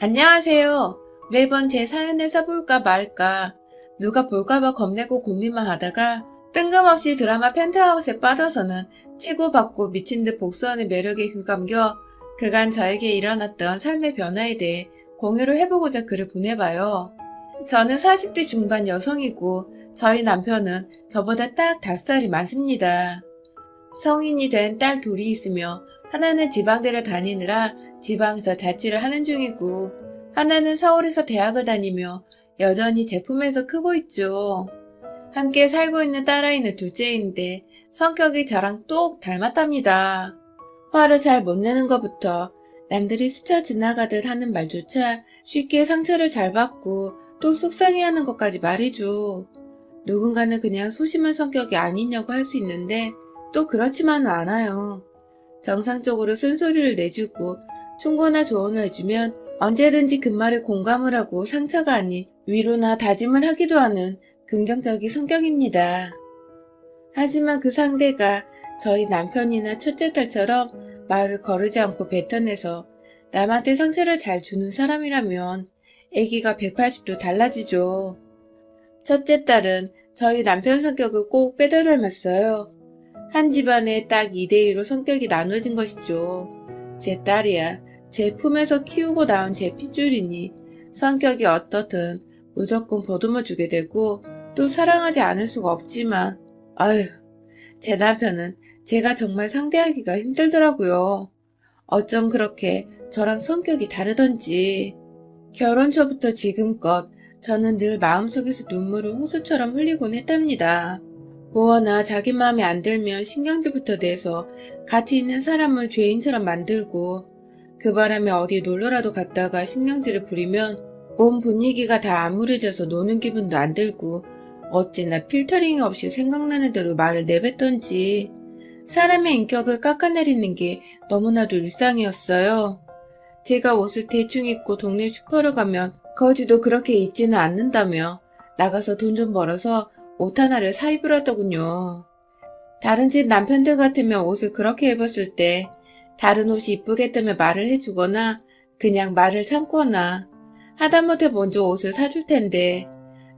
안녕하세요. 매번 제 사연을 써볼까 말까, 누가 볼까봐 겁내고 고민만 하다가 뜬금없이 드라마 펜트하우스에 빠져서는 치고받고 미친 듯 복수하는 매력에 휘감겨 그간 저에게 일어났던 삶의 변화에 대해 공유를 해보고자 글을 보내봐요. 저는 40대 중반 여성이고 저희 남편은 저보다 딱 5살이 많습니다. 성인이 된 딸 둘이 있으며 하나는 지방대를 다니느라 지방에서 자취를 하는 중이고 하나는 서울에서 대학을 다니며 여전히 제품에서 크고 있죠. 함께 살고 있는 딸아이는 둘째인데 성격이 저랑 똑 닮았답니다. 화를 잘 못 내는 것부터 남들이 스쳐 지나가듯 하는 말조차 쉽게 상처를 잘 받고 또 속상해하는 것까지 말이죠. 누군가는 그냥 소심한 성격이 아니냐고 할 수 있는데 또 그렇지만은 않아요. 정상적으로 쓴소리를 내주고 충고나 조언을 해주면 언제든지 그 말에 공감을 하고 상처가 아닌 위로나 다짐을 하기도 하는 긍정적인 성격입니다. 하지만 그 상대가 저희 남편이나 첫째 딸처럼 말을 거르지 않고 뱉어내서 남한테 상처를 잘 주는 사람이라면 애기가 180도 달라지죠. 첫째 딸은 저희 남편 성격을 꼭 빼다 닮았어요. 한 집안에 딱 2대2로 성격이 나눠진 것이죠. 제 딸이야 제 품에서 키우고 낳은 제 핏줄이니 성격이 어떻든 무조건 보듬어주게 되고 또 사랑하지 않을 수가 없지만 아휴, 제 남편은 제가 정말 상대하기가 힘들더라고요. 어쩜 그렇게 저랑 성격이 다르던지. 결혼 초부터 지금껏 저는 늘 마음속에서 눈물을 홍수처럼 흘리곤 했답니다. 뭐하나 자기 마음에 안 들면 신경질부터 내서 같이 있는 사람을 죄인처럼 만들고 그 바람에 어디 놀러라도 갔다가 신경질을 부리면 온 분위기가 다 암울해져서 노는 기분도 안 들고 어찌나 필터링이 없이 생각나는 대로 말을 내뱉던지 사람의 인격을 깎아내리는 게 너무나도 일상이었어요. 제가 옷을 대충 입고 동네 슈퍼를 가면 거지도 그렇게 입지는 않는다며 나가서 돈 좀 벌어서 옷 하나를 사 입으라더군요. 다른 집 남편들 같으면 옷을 그렇게 입었을 때 다른 옷이 이쁘겠다며 말을 해주거나 그냥 말을 참거나 하다못해 먼저 옷을 사줄 텐데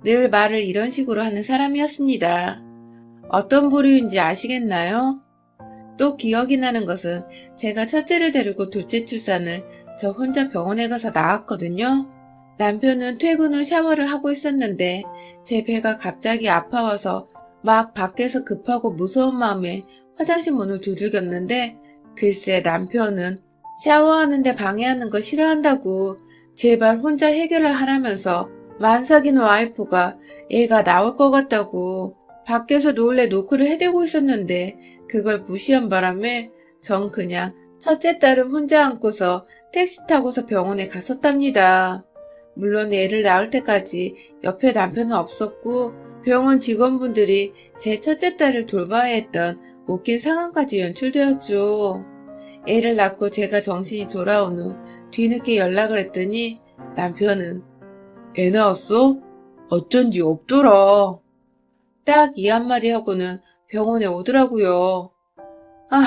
늘 말을 이런 식으로 하는 사람이었습니다. 어떤 부류인지 아시겠나요? 또 기억이 나는 것은 제가 첫째를 데리고 둘째 출산을 저 혼자 병원에 가서 나왔거든요. 남편은 퇴근 후 샤워를 하고 있었는데 제 배가 갑자기 아파와서 막 밖에서 급하고 무서운 마음에 화장실 문을 두들겼는데 글쎄 남편은 샤워하는데 방해하는 거 싫어한다고 제발 혼자 해결을 하라면서 만삭인 와이프가 애가 나올 것 같다고 밖에서 몰래 노크를 해대고 있었는데 그걸 무시한 바람에 전 그냥 첫째 딸은 혼자 안고서 택시 타고서 병원에 갔었답니다. 물론 애를 낳을 때까지 옆에 남편은 없었고 병원 직원분들이 제 첫째 딸을 돌봐야 했던 웃긴 상황까지 연출되었죠. 애를 낳고 제가 정신이 돌아온 후 뒤늦게 연락을 했더니 남편은 애 낳았어? 어쩐지 없더라. 딱 이 한마디 하고는 병원에 오더라고요. 아,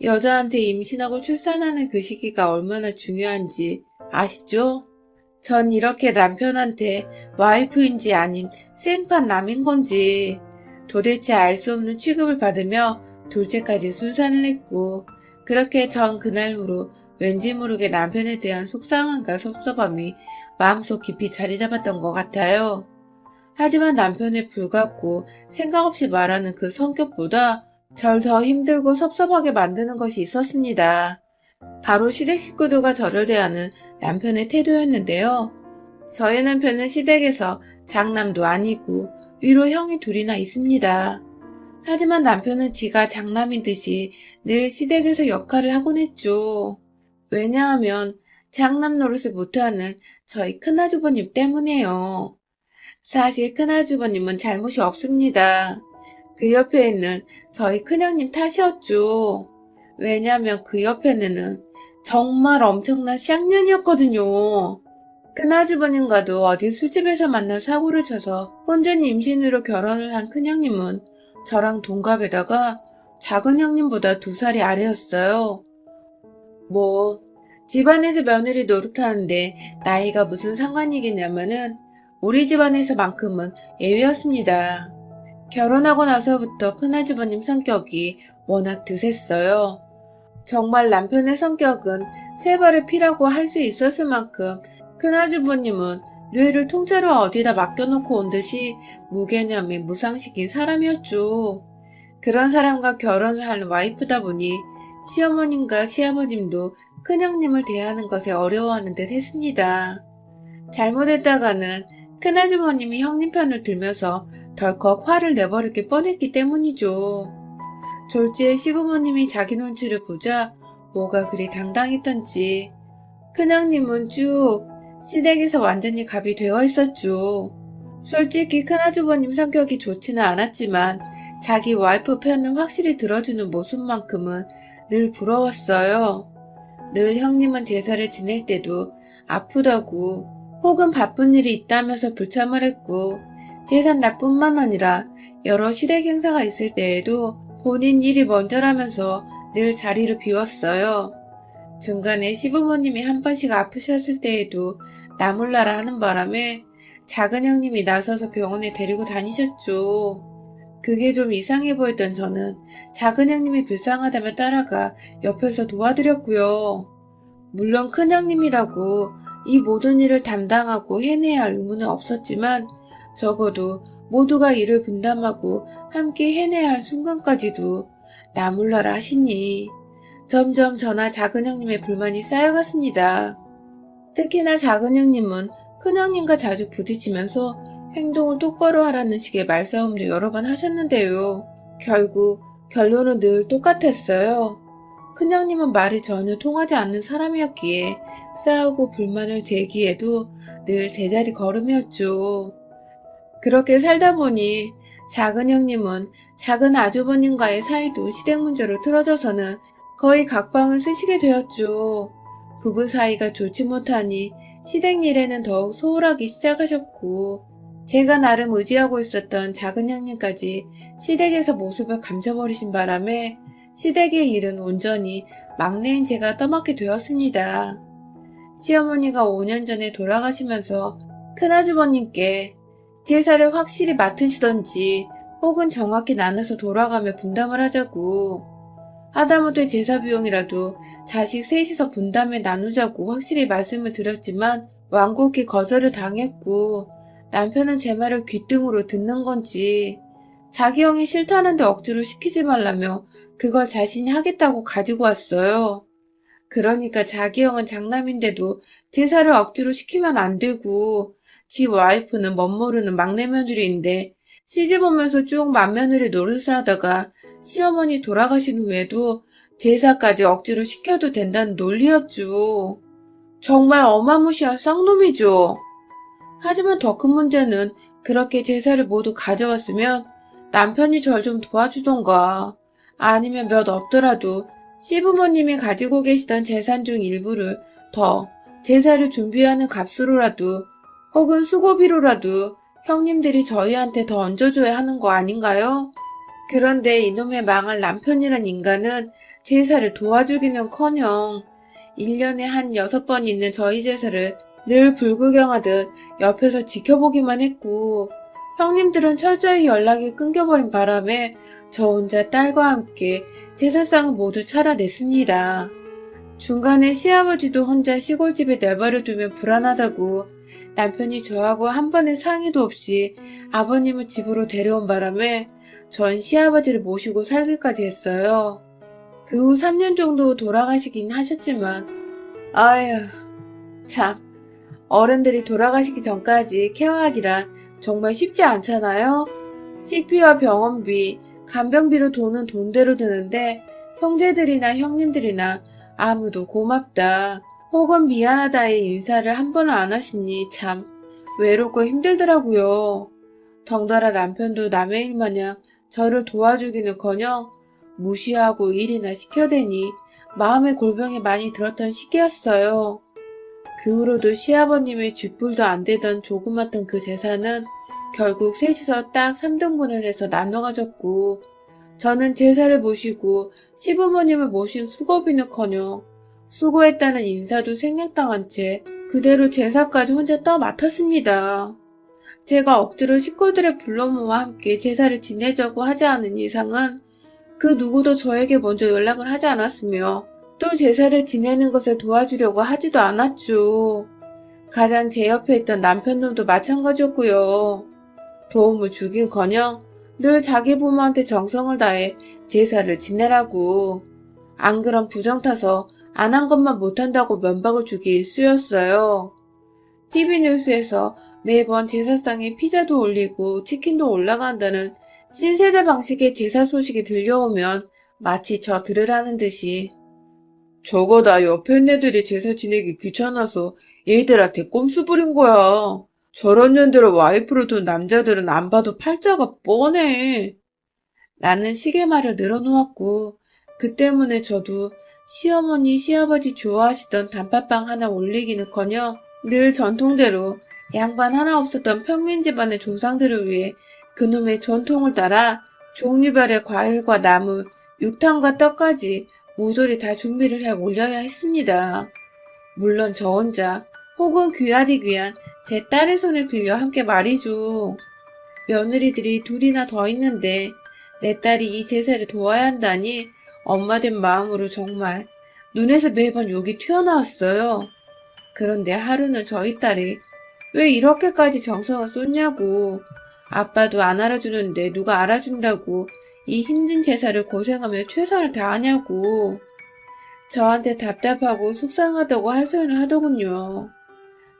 여자한테 임신하고 출산하는 그 시기가 얼마나 중요한지 아시죠? 전 이렇게 남편한테 와이프인지 아님 생판 남인 건지 도대체 알 수 없는 취급을 받으며 둘째까지 순산을 했고 그렇게 전 그날후로 왠지 모르게 남편에 대한 속상함과 섭섭함이 마음속 깊이 자리 잡았던 것 같아요. 하지만 남편의 불같고 생각 없이 말하는 그 성격보다 절 더 힘들고 섭섭하게 만드는 것이 있었습니다. 바로 시댁 식구들과 저를 대하는 남편의 태도였는데요. 저희 남편은 시댁에서 장남도 아니고 위로 형이 둘이나 있습니다. 하지만 남편은 지가 장남인 듯이 늘 시댁에서 역할을 하곤 했죠. 왜냐하면 장남 노릇을 못하는 저희 큰아주버님 때문에요. 사실 큰아주버님은 잘못이 없습니다. 그 옆에 있는 저희 큰형님 탓이었죠. 왜냐하면 그 옆에는 정말 엄청난 쌍년이었거든요. 큰아주버님과도 어디 술집에서 만나 사고를 쳐서 혼전 임신으로 결혼을 한 큰형님은 저랑 동갑에다가 작은 형님보다 2살이 아래였어요. 뭐 집안에서 며느리 노릇하는데 나이가 무슨 상관이겠냐면은 우리 집안에서만큼은 예외였습니다. 결혼하고 나서부터 큰아주버님 성격이 워낙 드셌어요. 정말 남편의 성격은 세 발의 피라고 할 수 있었을 만큼 큰아주버님은 뇌를 통째로 어디다 맡겨놓고 온 듯이 무개념이 무상식인 사람이었죠. 그런 사람과 결혼을 한 와이프다 보니 시어머님과 시아버님도 큰형님을 대하는 것에 어려워하는 듯 했습니다. 잘못했다가는 큰아주머님이 형님 편을 들면서 덜컥 화를 내버릴 게 뻔했기 때문이죠. 졸지에 시부모님이 자기 눈치를 보자 뭐가 그리 당당했던지 큰형님은 쭉 시댁에서 완전히 갑이 되어 있었죠. 솔직히 큰아주버님 성격이 좋지는 않았지만 자기 와이프 편을 확실히 들어주는 모습만큼은 늘 부러웠어요. 늘 형님은 제사를 지낼 때도 아프다고 혹은 바쁜 일이 있다면서 불참을 했고 제삿 날뿐만 아니라 여러 시댁 행사가 있을 때에도 본인 일이 먼저라면서 늘 자리를 비웠어요. 중간에 시부모님이 한 번씩 아프셨을 때에도 나 몰라라 하는 바람에 작은 형님이 나서서 병원에 데리고 다니셨죠. 그게 좀 이상해 보였던 저는 작은 형님이 불쌍하다며 따라가 옆에서 도와드렸고요. 물론 큰 형님이라고 이 모든 일을 담당하고 해내야 할 의무는 없었지만 적어도 모두가 일을 분담하고 함께 해내야 할 순간까지도 나 몰라라 하시니 점점 저나 작은 형님의 불만이 쌓여갔습니다. 특히나 작은 형님은 큰 형님과 자주 부딪히면서 행동을 똑바로 하라는 식의 말싸움도 여러 번 하셨는데요. 결국 결론은 늘 똑같았어요. 큰형님은 말이 전혀 통하지 않는 사람이었기에 싸우고 불만을 제기해도 늘 제자리 걸음이었죠. 그렇게 살다 보니 작은 형님은 작은 아주버님과의 사이도 시댁 문제로 틀어져서는 거의 각방을 쓰시게 되었죠. 부부 사이가 좋지 못하니 시댁 일에는 더욱 소홀하기 시작하셨고 제가 나름 의지하고 있었던 작은 형님까지 시댁에서 모습을 감춰버리신 바람에 시댁의 일은 온전히 막내인 제가 떠맡게 되었습니다. 시어머니가 5년 전에 돌아가시면서 큰아주버님께 제사를 확실히 맡으시던지 혹은 정확히 나눠서 돌아가며 분담을 하자고 하다못해 제사 비용이라도 자식 셋이서 분담해 나누자고 확실히 말씀을 드렸지만 완곡히 거절을 당했고 남편은 제 말을 귓등으로 듣는 건지 자기 형이 싫다는데 억지로 시키지 말라며 그걸 자신이 하겠다고 가지고 왔어요. 그러니까 자기 형은 장남인데도 제사를 억지로 시키면 안 되고 지 와이프는 멋모르는 막내 며느리인데 시집 오면서 쭉 맏며느리 노릇을 하다가 시어머니 돌아가신 후에도 제사까지 억지로 시켜도 된다는 논리였죠. 정말 어마무시한 쌍놈이죠. 하지만 더 큰 문제는 그렇게 제사를 모두 가져왔으면 남편이 절 좀 도와주던가 아니면 몇 없더라도 시부모님이 가지고 계시던 재산 중 일부를 더 제사를 준비하는 값으로라도 혹은 수고비로라도 형님들이 저희한테 더 얹어줘야 하는 거 아닌가요? 그런데 이놈의 망할 남편이란 인간은 제사를 도와주기는커녕 1년에 한 6번 있는 저희 제사를 늘 불구경하듯 옆에서 지켜보기만 했고 형님들은 철저히 연락이 끊겨버린 바람에 저 혼자 딸과 함께 제사상을 모두 차려냈습니다. 중간에 시아버지도 혼자 시골집에 내버려두면 불안하다고 남편이 저하고 한 번의 상의도 없이 아버님을 집으로 데려온 바람에 전 시아버지를 모시고 살기까지 했어요. 그 후 3년 정도 돌아가시긴 하셨지만 아휴 참 어른들이 돌아가시기 전까지 케어하기란 정말 쉽지 않잖아요. 식비와 병원비, 간병비로 돈은 돈대로 드는데 형제들이나 형님들이나 아무도 고맙다 혹은 미안하다의 인사를 한 번은 안 하시니 참 외롭고 힘들더라고요. 덩달아 남편도 남의 일 마냥 저를 도와주기는커녕 무시하고 일이나 시켜대니 마음의 골병이 많이 들었던 시기였어요. 그 후로도 시아버님의 쥐뿔도 안 되던 조그맣던 그 재산은 결국 셋이서 딱 3등분을 해서 나눠 가졌고 저는 제사를 모시고 시부모님을 모신 수고비는커녕 수고했다는 인사도 생략당한 채 그대로 제사까지 혼자 떠맡았습니다. 제가 억지로 식구들의 불러 모아 함께 제사를 지내자고 하지 않은 이상은 그 누구도 저에게 먼저 연락을 하지 않았으며 또 제사를 지내는 것을 도와주려고 하지도 않았죠. 가장 제 옆에 있던 남편놈도 마찬가지였고요. 도움을 주긴커녕 늘 자기 부모한테 정성을 다해 제사를 지내라고. 안 그럼 부정 타서 안 한 것만 못한다고 면박을 주기 일쑤였어요. TV 뉴스에서 매번 제사상에 피자도 올리고 치킨도 올라간다는 신세대 방식의 제사 소식이 들려오면 마치 저 들으라는 듯이 저거 다 옆에 있는 애들이 제사 지내기 귀찮아서 얘들한테 꼼수 부린 거야. 저런 년들을 와이프로 둔 남자들은 안 봐도 팔자가 뻔해. 나는 시계말을 늘어놓았고 그 때문에 저도 시어머니 시아버지 좋아하시던 단팥빵 하나 올리기는커녕 늘 전통대로 양반 하나 없었던 평민 집안의 조상들을 위해 그놈의 전통을 따라 종류별의 과일과 나물, 육탕과 떡까지 모조리 다 준비를 해 올려야 했습니다. 물론 저 혼자 혹은 귀하디 귀한 제 딸의 손을 빌려 함께 말이죠. 며느리들이 둘이나 더 있는데 내 딸이 이 제사를 도와야 한다니 엄마된 마음으로 정말 눈에서 매번 욕이 튀어나왔어요. 그런데 하루는 저희 딸이 왜 이렇게까지 정성을 쏟냐고, 아빠도 안 알아주는데 누가 알아준다고 이 힘든 제사를 고생하며 최선을 다하냐고 저한테 답답하고 속상하다고 하소연을 하더군요.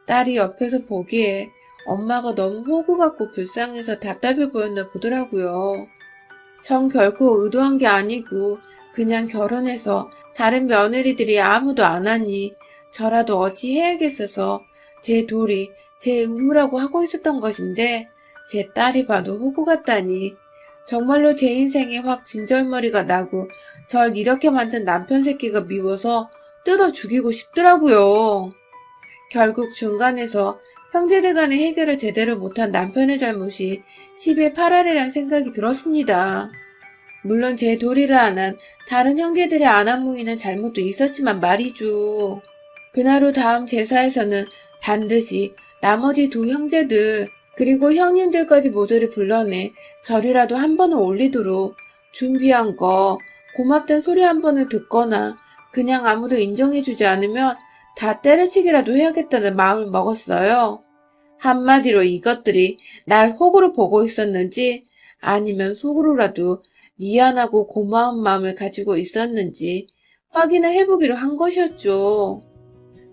딸이 옆에서 보기에 엄마가 너무 호구 같고 불쌍해서 답답해 보였나 보더라고요. 전 결코 의도한 게 아니고 그냥 결혼해서 다른 며느리들이 아무도 안 하니 저라도 어찌 해야겠어서 제 도리, 제 의무라고 하고 있었던 것인데 제 딸이 봐도 호구 같다니 정말로 제 인생에 확 진절머리가 나고 절 이렇게 만든 남편 새끼가 미워서 뜯어 죽이고 싶더라고요. 결국 중간에서 형제들 간의 해결을 제대로 못한 남편의 잘못이 10의 8알이란 생각이 들었습니다. 물론 제 도리를 안 한 다른 형제들의 안한무이는 잘못도 있었지만 말이죠. 그날 후 다음 제사에서는 반드시 나머지 두 형제들 그리고 형님들까지 모조리 불러내 절이라도 한 번은 올리도록 준비한 거 고맙단 소리 한 번을 듣거나 그냥 아무도 인정해주지 않으면 다 때려치기라도 해야겠다는 마음을 먹었어요. 한마디로 이것들이 날 호구로 보고 있었는지 아니면 속으로라도 미안하고 고마운 마음을 가지고 있었는지 확인을 해보기로 한 것이었죠.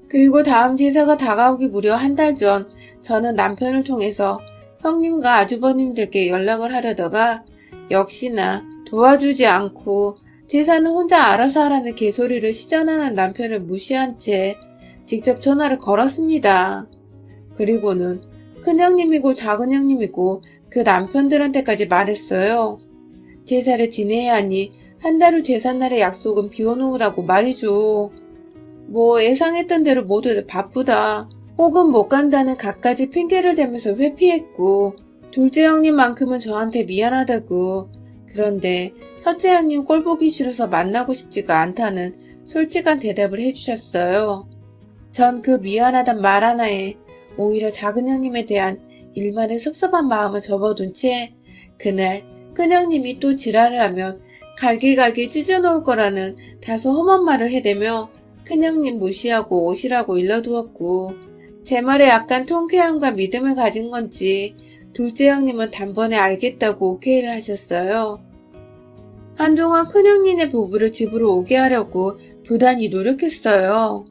그리고 다음 제사가 다가오기 무려 한 달 전 저는 남편을 통해서 형님과 아주버님들께 연락을 하려다가 역시나 도와주지 않고 제사는 혼자 알아서 하라는 개소리를 시전하는 남편을 무시한 채 직접 전화를 걸었습니다. 그리고는 큰형님이고 작은형님이고 그 남편들한테까지 말했어요. 제사를 지내야 하니 한 달 후 제삿날의 약속은 비워놓으라고 말이죠. 뭐 예상했던 대로 모두들 바쁘다 혹은 못 간다는 갖가지 핑계를 대면서 회피했고 둘째 형님만큼은 저한테 미안하다고 그런데 첫째 형님 꼴 보기 싫어서 만나고 싶지가 않다는 솔직한 대답을 해주셨어요. 전 그 미안하단 말 하나에 오히려 작은 형님에 대한 일말의 섭섭한 마음을 접어둔 채 그날 큰형님이 또 지랄을 하면 갈기갈기 찢어놓을 거라는 다소 험한 말을 해대며 큰형님 무시하고 오시라고 일러두었고 제 말에 약간 통쾌함과 믿음을 가진 건지 둘째 형님은 단번에 알겠다고 오케이를 하셨어요. 한동안 큰형님네 부부를 집으로 오게 하려고 부단히 노력했어요.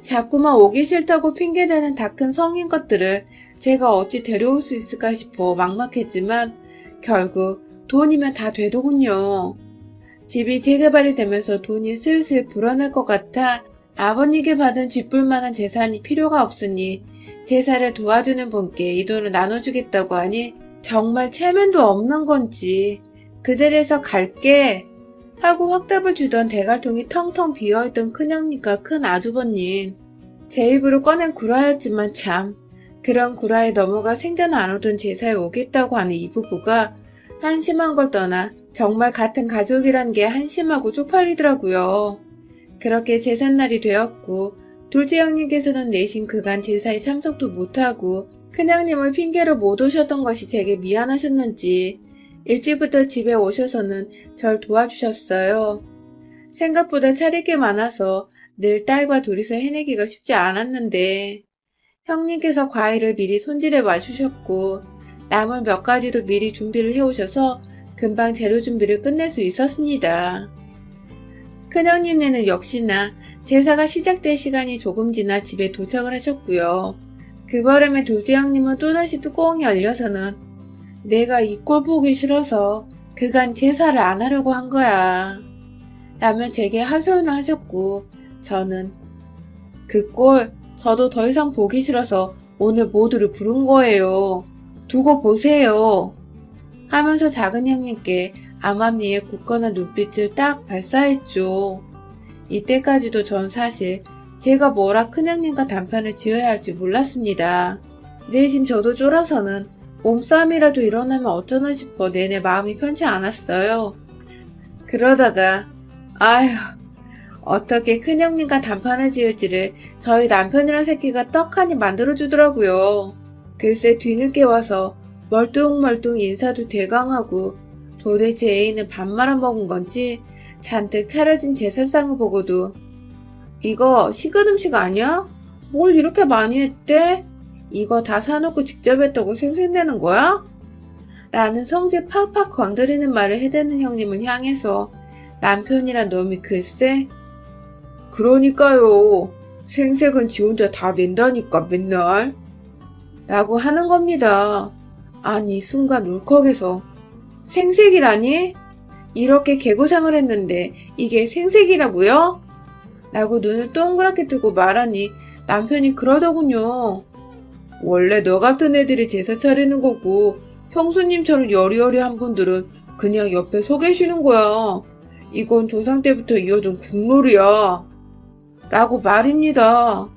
자꾸만 오기 싫다고 핑계대는 다 큰 성인 것들을 제가 어찌 데려올 수 있을까 싶어 막막했지만 결국 돈이면 다 되더군요. 집이 재개발이 되면서 돈이 슬슬 불어날 것 같아 아버님께 받은 쥐뿔만한 재산이 필요가 없으니 제사를 도와주는 분께 이 돈을 나눠주겠다고 하니 정말 체면도 없는 건지 그 자리에서 갈게 하고 확답을 주던 대갈통이 텅텅 비어있던 큰형님과 큰 아주버님. 제 입으로 꺼낸 구라였지만 참 그런 구라에 넘어가 생전 안 오던 제사에 오겠다고 하는 이 부부가 한심한 걸 떠나 정말 같은 가족이란 게 한심하고 쪽팔리더라고요. 그렇게 제삿날이 되었고 둘째 형님께서는 내신 그간 제사에 참석도 못하고 큰형님을 핑계로 못 오셨던 것이 제게 미안하셨는지 일찍부터 집에 오셔서는 절 도와주셨어요. 생각보다 차릴 게 많아서 늘 딸과 둘이서 해내기가 쉽지 않았는데 형님께서 과일을 미리 손질해 와주셨고 나물 몇 가지도 미리 준비를 해오셔서 금방 재료 준비를 끝낼 수 있었습니다. 큰형님네는 역시나 제사가 시작될 시간이 조금 지나 집에 도착을 하셨고요. 그 바람에 둘째 형님은 또다시 뚜껑이 열려서는 내가 이 꼴 보기 싫어서 그간 제사를 안 하려고 한 거야 라며 제게 하소연을 하셨고 저는 그 꼴 저도 더 이상 보기 싫어서 오늘 모두를 부른 거예요. 두고 보세요 하면서 작은 형님께 암암리에 굳건한 눈빛을 딱 발사했죠. 이때까지도 전 사실 제가 뭐라 큰형님과 단판을 지어야 할지 몰랐습니다. 내심 저도 쫄아서는 몸싸움이라도 일어나면 어쩌나 싶어 내내 마음이 편치 않았어요. 그러다가 아휴 어떻게 큰형님과 단판을 지을지를 저희 남편이란 새끼가 떡하니 만들어주더라고요. 글쎄 뒤늦게 와서 멀뚱멀뚱 인사도 대강하고 도대체 애인은 밥 말아먹은 건지 잔뜩 차려진 제사상을 보고도 이거 식은 음식 아니야? 뭘 이렇게 많이 했대? 이거 다 사놓고 직접 했다고 생색내는 거야? 라는 성질 팍팍 건드리는 말을 해대는 형님을 향해서 남편이란 놈이 글쎄 그러니까요. 생색은 지 혼자 다 낸다니까 맨날 라고 하는 겁니다. 아니 순간 울컥해서 생색이라니? 이렇게 개고생을 했는데 이게 생색이라고요? 라고 눈을 동그랗게 뜨고 말하니 남편이 그러더군요. 원래 너 같은 애들이 제사 차리는 거고 형수님처럼 여리여리한 분들은 그냥 옆에 서 계시는 거야. 이건 조상 때부터 이어진 국룰이야. 라고 말입니다.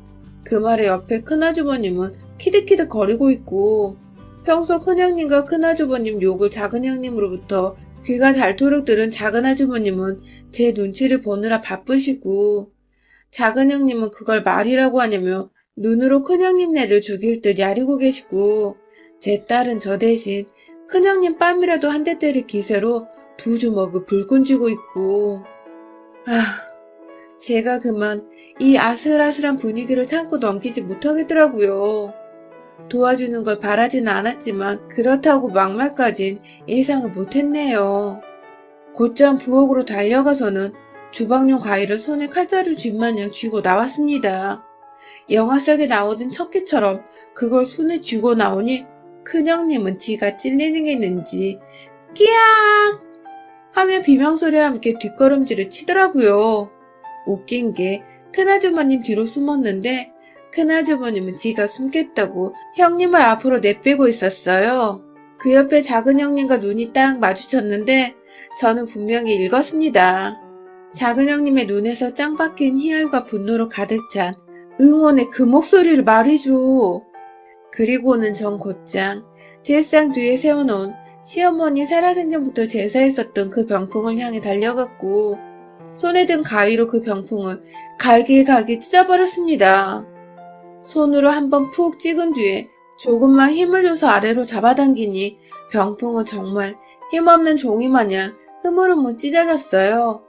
그 말에 옆에 큰아주버님은 키득키득 거리고 있고 평소 큰형님과 큰아주버님 욕을 작은형님으로부터 귀가 닳도록 들은 작은아주버님은 제 눈치를 보느라 바쁘시고 작은형님은 그걸 말이라고 하냐며 눈으로 큰형님네를 죽일 듯 야리고 계시고 제 딸은 저 대신 큰형님 뺨이라도 한 대 때릴 기세로 두 주먹을 불끈 쥐고 있고 제가 그만 이 아슬아슬한 분위기를 참고 넘기지 못하겠더라고요. 도와주는 걸 바라지는 않았지만 그렇다고 막말까진 예상을 못했네요. 곧장 부엌으로 달려가서는 주방용 과일을 손에 칼자루 쥘마냥 쥐고 나왔습니다. 영화 속에 나오던 척키처럼 그걸 손에 쥐고 나오니 큰형님은 지가 찔리는 게 있는지 끼악! 하며 비명소리와 함께 뒷걸음질을 치더라고요. 웃긴 게 큰아주머님 뒤로 숨었는데 큰아주머님은 지가 숨겠다고 형님을 앞으로 내빼고 있었어요. 그 옆에 작은 형님과 눈이 딱 마주쳤는데 저는 분명히 읽었습니다. 작은 형님의 눈에서 짱 박힌 희열과 분노로 가득 찬 응원의 그 목소리를 말이죠. 그리고는 전 곧장 제상 뒤에 세워놓은 시어머니 살아생전부터 제사했었던 그 병풍을 향해 달려갔고 손에 든 가위로 그 병풍을 갈기갈기 찢어버렸습니다. 손으로 한번 푹 찍은 뒤에 조금만 힘을 줘서 아래로 잡아당기니 병풍은 정말 힘없는 종이 마냥 흐물흐물 찢어졌어요.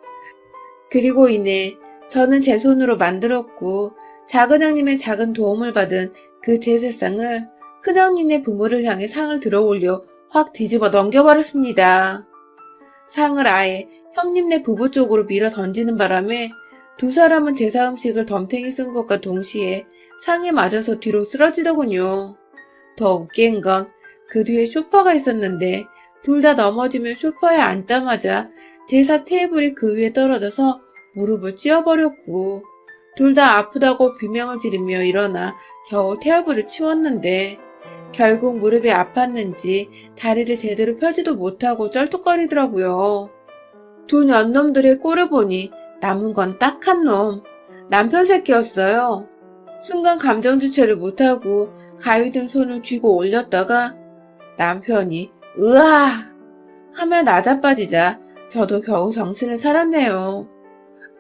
그리고 이내 저는 제 손으로 만들었고 작은 형님의 작은 도움을 받은 그 제사상을 큰 형님의 부모를 향해 상을 들어 올려 확 뒤집어 넘겨버렸습니다. 상을 아예 형님네 부부 쪽으로 밀어 던지는 바람에 두 사람은 제사 음식을 덤탱이 쓴 것과 동시에 상에 맞아서 뒤로 쓰러지더군요. 더 웃긴 건 그 뒤에 소파가 있었는데 둘 다 넘어지며 소파에 앉자마자 제사 테이블이 그 위에 떨어져서 무릎을 찧어버렸고 둘 다 아프다고 비명을 지르며 일어나 겨우 테이블을 치웠는데 결국 무릎이 아팠는지 다리를 제대로 펴지도 못하고 쩔뚝거리더라고요. 두 년놈들의 꼴을 보니 남은 건 딱 한 놈, 남편 새끼였어요. 순간 감정 주체를 못하고 가위 든 손을 쥐고 올렸다가 남편이 으아 하며 나자빠지자 저도 겨우 정신을 차렸네요.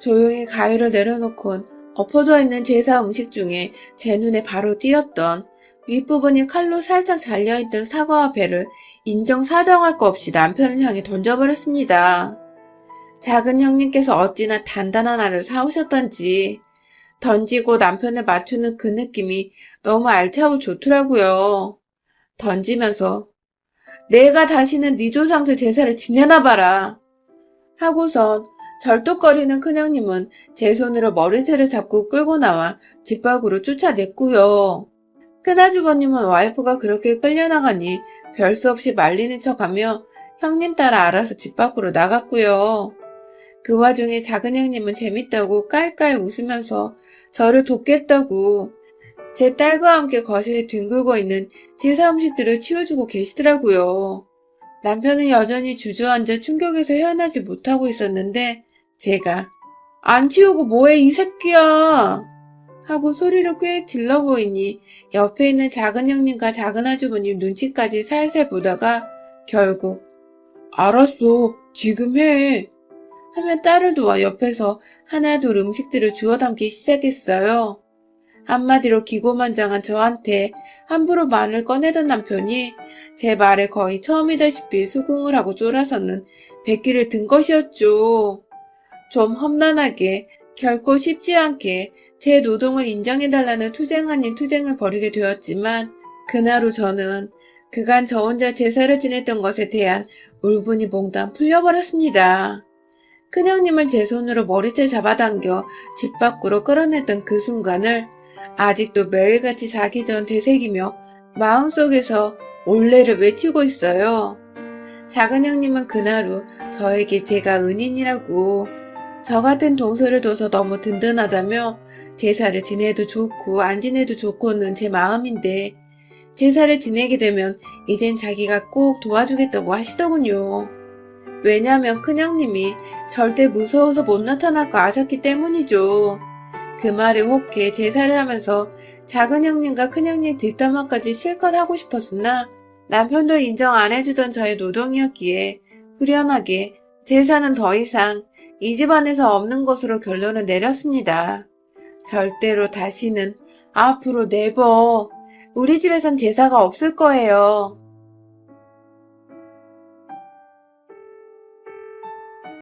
조용히 가위를 내려놓곤 엎어져 있는 제사 음식 중에 제 눈에 바로 띄었던 윗부분이 칼로 살짝 잘려있던 사과와 배를 인정사정할 거 없이 남편을 향해 던져버렸습니다. 작은 형님께서 어찌나 단단한 알을 사오셨던지 던지고 남편을 맞추는 그 느낌이 너무 알차고 좋더라고요. 던지면서 내가 다시는 네 조상들 제사를 지내나 봐라 하고선 절뚝거리는 큰형님은 제 손으로 머리채를 잡고 끌고 나와 집 밖으로 쫓아냈고요. 큰아주버님은 와이프가 그렇게 끌려나가니 별 수 없이 말리는 척하며 형님 따라 알아서 집 밖으로 나갔고요. 그 와중에 작은 형님은 재밌다고 깔깔 웃으면서 저를 돕겠다고 제 딸과 함께 거실에 뒹굴고 있는 제사 음식들을 치워주고 계시더라고요. 남편은 여전히 주저앉아 충격에서 헤어나지 못하고 있었는데 제가 안 치우고 뭐해 이 새끼야 하고 소리를 꽤 질러 보이니 옆에 있는 작은 형님과 작은 아주버님 눈치까지 살살 보다가 결국 알았어 지금 해 하며 딸을 도와 옆에서 하나둘 음식들을 주워 담기 시작했어요. 한마디로 기고만장한 저한테 함부로 말을 꺼내던 남편이 제 말에 거의 처음이다시피 수긍을 하고 쫄아서는 백기를 든 것이었죠. 좀 험난하게 결코 쉽지 않게 제 노동을 인정해달라는 투쟁 아닌 투쟁을 벌이게 되었지만 그날 후 저는 그간 저 혼자 제사를 지냈던 것에 대한 울분이 몽땅 풀려버렸습니다. 큰형님을 제 손으로 머리채 잡아당겨 집 밖으로 끌어냈던 그 순간을 아직도 매일같이 자기 전 되새기며 마음속에서 올레를 외치고 있어요. 작은 형님은 그날 후 저에게 제가 은인이라고 저 같은 동서를 둬서 너무 든든하다며 제사를 지내도 좋고 안 지내도 좋고는 제 마음인데 제사를 지내게 되면 이젠 자기가 꼭 도와주겠다고 하시더군요. 왜냐면 큰형님이 절대 무서워서 못 나타날 거 아셨기 때문이죠. 그 말에 혹해 제사를 하면서 작은 형님과 큰형님 뒷담화까지 실컷 하고 싶었으나 남편도 인정 안 해주던 저의 노동이었기에 후련하게 제사는 더 이상 이 집안에서 없는 것으로 결론을 내렸습니다. 절대로 다시는 앞으로 네버 우리 집에선 제사가 없을 거예요.